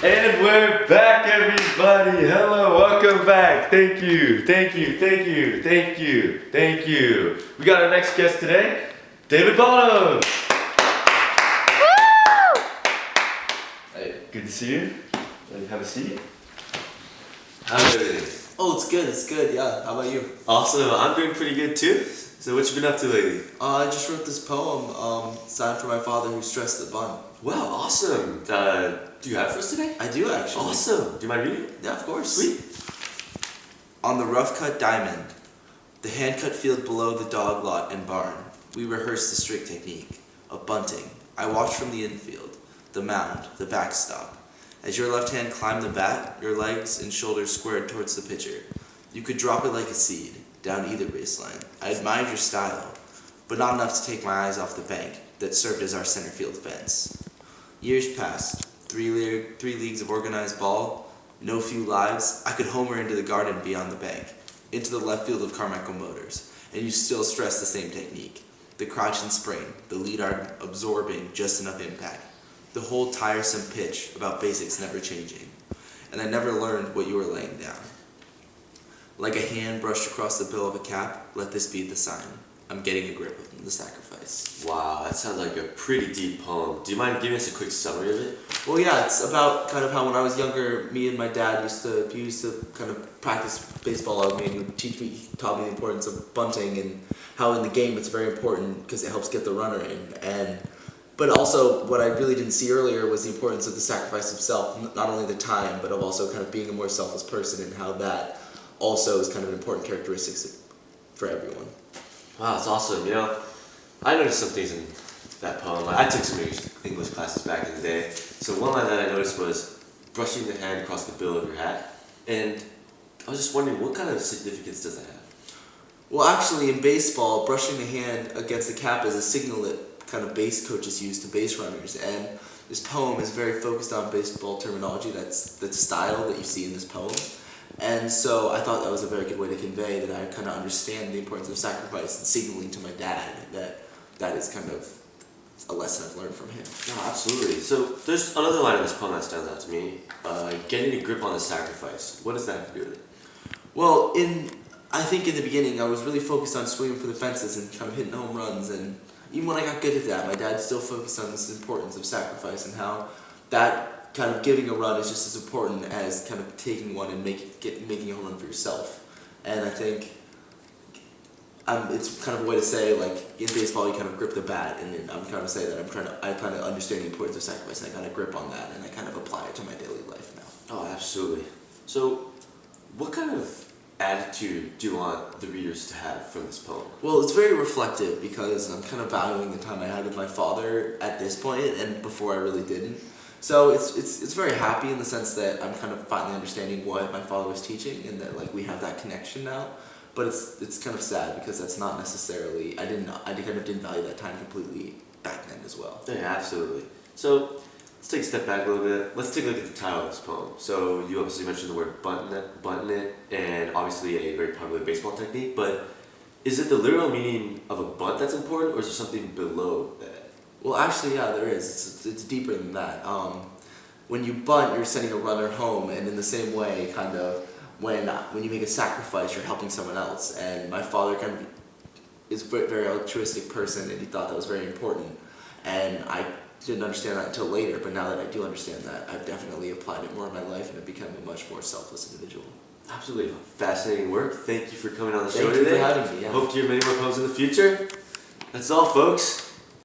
And we're back, everybody. Hello, welcome back. Thank you, thank you, thank you, thank you, thank you. We got our next guest today, David Bonham. Hey, good to see you. Have a seat. How's everything? Oh, it's good, yeah. How about you? Awesome, I'm doing pretty good too. So what you been up to lately? I just wrote this poem, signed for my father who stressed the bun. Wow, awesome. Do you have it for us today? I do, actually. Awesome. Do you mind reading it? Yeah, of course. Sweet. On the rough-cut diamond, the hand-cut field below the dog lot and barn, we rehearsed the strict technique of bunting. I watched from the infield, the mound, the backstop. As your left hand climbed the bat, your legs and shoulders squared towards the pitcher. You could drop it like a seed, down either baseline. I admired your style, but not enough to take my eyes off the bank that served as our center field fence. Years passed, three leagues of organized ball, no few lives. I could homer into the garden beyond the bank, into the left field of Carmichael Motors, and you still stress the same technique. The crotch and sprain, the lead arm absorbing just enough impact. The whole tiresome pitch about basics never changing. And I never learned what you were laying down. Like a hand brushed across the bill of a cap, let this be the sign. I'm getting a grip of the sacrifice. Wow, that sounds like a pretty deep poem. Do you mind giving us a quick summary of it? Well, yeah, it's about kind of how when I was younger, me and my dad used to kind of practice baseball with me, and he taught me the importance of bunting and how in the game it's very important because it helps get the runner in. But also, what I really didn't see earlier was the importance of the sacrifice of self, not only the time, but of also kind of being a more selfless person, and how that also is kind of an important characteristic for everyone. Wow, that's awesome. You know, I noticed some things in that poem. I took some English classes back in the day. So one line that I noticed was brushing the hand across the bill of your hat. And I was just wondering, what kind of significance does that have? Well, actually, in baseball, brushing the hand against the cap is a signal that kind of base coaches use to base runners. And this poem is very focused on baseball terminology. That's the style that you see in this poem. And so I thought that was a very good way to convey that I kind of understand the importance of sacrifice and signaling to my dad that is kind of a lesson I've learned from him. No, absolutely. So there's another line in this poem that stands out to me. Getting a grip on the sacrifice. What does that have to do with it? Well, I think in the beginning I was really focused on swinging for the fences and kind of hitting home runs, and even when I got good at that, my dad still focused on this importance of sacrifice and how that kind of giving a run is just as important as kind of taking one and making a home run for yourself. And I think it's kind of a way to say, like, in baseball you kind of grip the bat, and I'm trying to say that I kind of understand the importance of sacrifice, and I got a grip on that, and I kind of apply it to my daily life now. Oh, absolutely. So, what kind of attitude do you want the readers to have from this poem? Well, it's very reflective because I'm kind of valuing the time I had with my father at this point, and before I really didn't. So it's very happy in the sense that I'm kind of finally understanding what my father was teaching, and that like we have that connection now. But it's kind of sad because that's not necessarily I kind of didn't value that time completely back then as well. Yeah, absolutely. So let's take a step back a little bit. Let's take a look at the title of this poem. So you obviously mentioned the word bunting it, and obviously a very popular baseball technique. But is it the literal meaning of a bunt that's important, or is there something below that? Well, actually, yeah, there is. It's deeper than that. When you bunt, you're sending a runner home, and in the same way, kind of, when you make a sacrifice, you're helping someone else. And my father kind of is a very altruistic person, and he thought that was very important. And I didn't understand that until later, but now that I do understand that, I've definitely applied it more in my life, and I've become a much more selfless individual. Absolutely. Fascinating work. Thank you for coming on the show today. Thank you for having me. Yeah. Hope to hear many more poems in the future. That's all, folks.